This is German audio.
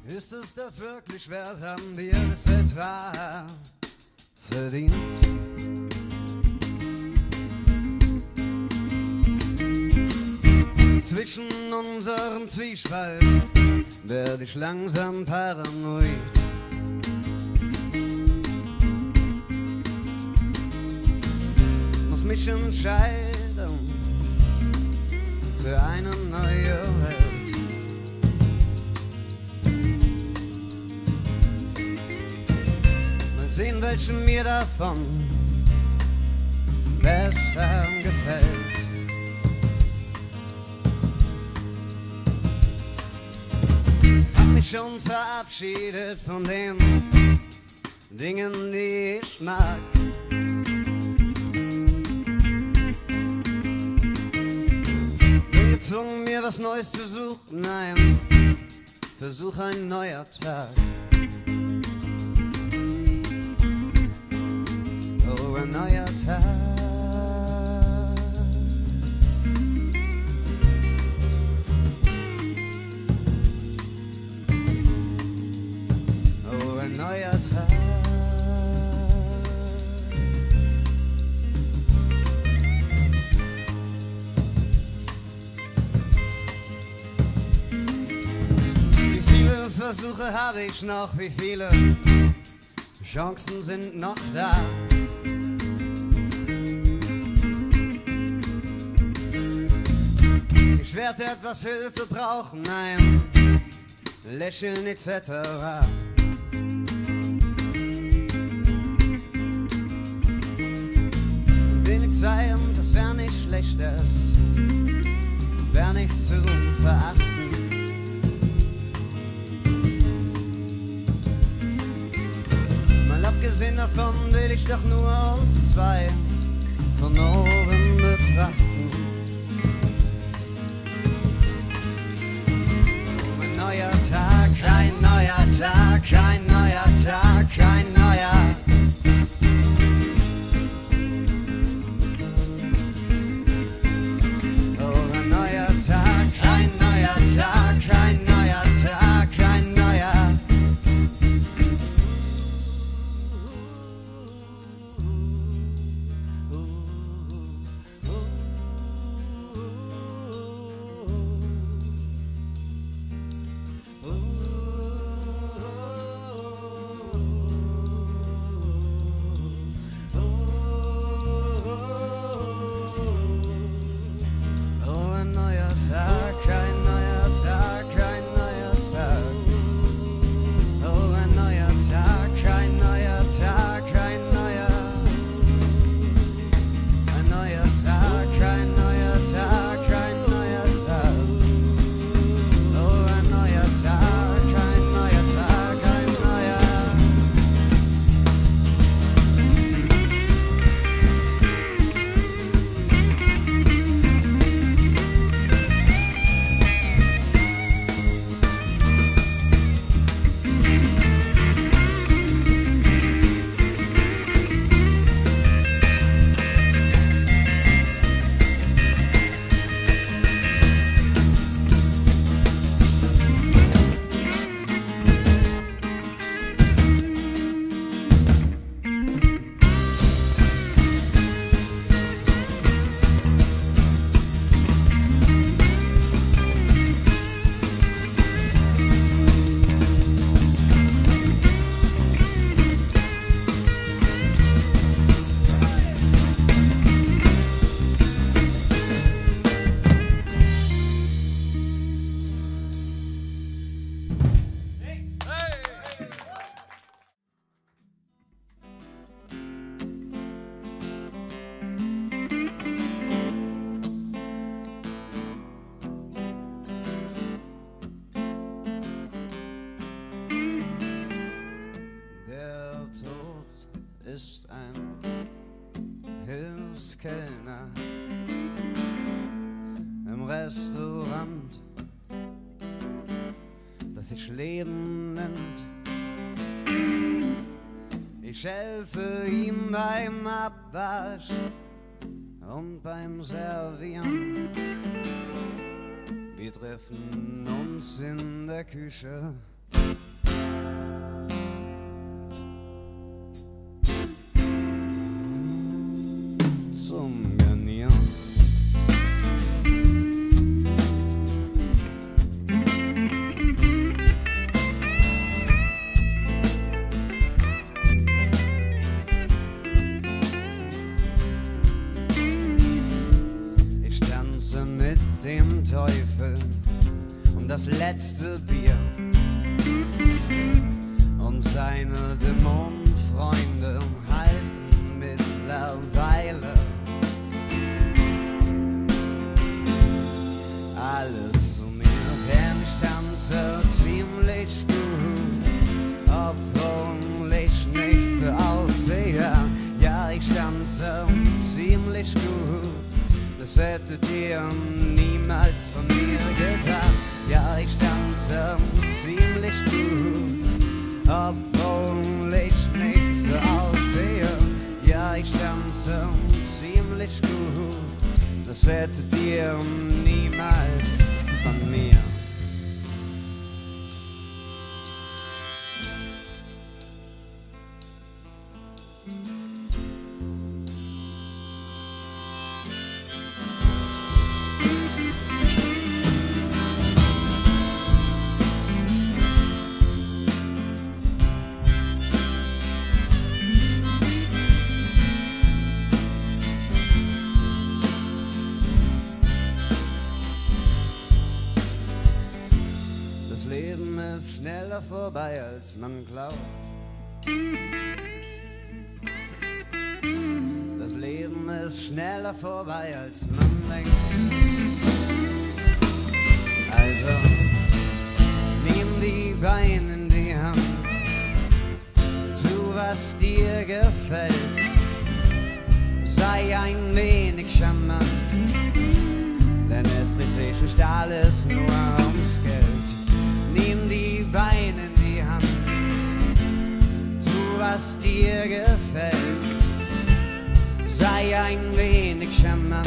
Ist es das wirklich wert, haben wir es etwa verdient? Zwischen unserem Zwiespalt werde ich langsam paranoid. Muss mich entscheiden für eine neue Welt. Mal sehen, welche mir davon besser gefällt. Hab mich schon verabschiedet von den Dingen, die ich mag. Bin gezwungen, mir was Neues zu suchen. Nein, Versuch ein neuer Tag. Oh, ein neuer Tag. Oh, ein neuer Tag. Wie viele Versuche habe ich noch? Wie viele Chancen sind noch da? Ich werde etwas Hilfe brauchen, ein Lächeln etc. Wenig sein, das wär nicht schlecht, das wär nicht zu verachten. Mal abgesehen davon will ich doch nur uns zwei von oben betrachten. Ein neuer Tag, ein neuer Tag, ein neuer Tag, ein neuer. Oh, ein neuer Tag, ein neuer Tag, ein neuer Tag, ein neuer. Ist ein Hilfskellner im Restaurant, das sich Leben nennt. Ich helfe ihm beim Abwasch und beim Servieren. Wir treffen uns in der Küche zum Garnieren. Ich tanze mit dem Teufel um das letzte Bier und seine Dämonenfreunde halten mittlerweile alle zu mir, denn ich tanze ziemlich gut, obwohl ich nicht so aussehe. Ja, ich tanze ziemlich gut, das hättet ihr niemals von mir gedacht. Ja, ich tanze ziemlich gut, obwohl ich nicht so aussehe. Ja, ich tanze ziemlich gut, das hättet ihr niemals von mir. Das Leben ist schneller vorbei, als man glaubt. Das Leben ist schneller vorbei, als man denkt. Also, nimm die Beine in die Hand, tu, was dir gefällt, sei ein wenig charmant, denn es dreht sich nicht alles nur ums Geld. Nimm die Beine in die Hand, tu, was dir gefällt, sei ein wenig charmant,